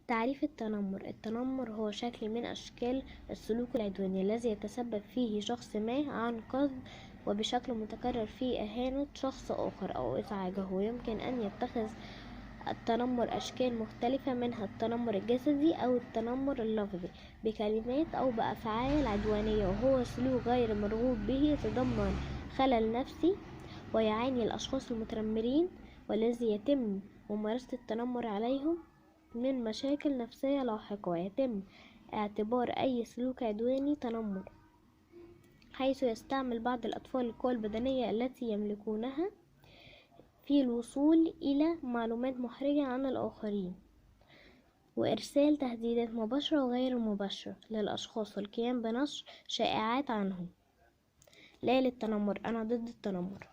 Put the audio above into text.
تعريف التنمر: التنمر هو شكل من أشكال السلوك العدواني الذي يتسبب فيه شخص ما عن قصد وبشكل متكرر في إهانة شخص آخر أو إزعاجه. ويمكن أن يتخذ التنمر أشكال مختلفة، منها التنمر الجسدي أو التنمر اللفظي بكلمات أو بأفعال عدوانية، وهو سلوك غير مرغوب به يتضمن خلل نفسي ويعاني الأشخاص المتنمرين والذي يتم ممارسة التنمر عليهم من مشاكل نفسية لاحقة. ويتم اعتبار أي سلوك عدواني تنمر، حيث يستعمل بعض الأطفال القوى البدنية التي يملكونها في الوصول إلى معلومات محرجة عن الآخرين، وإرسال تهديدات مباشرة وغير مباشرة للأشخاص، والقيام بنشر شائعات عنهم. لا للتنمر، أنا ضد التنمر.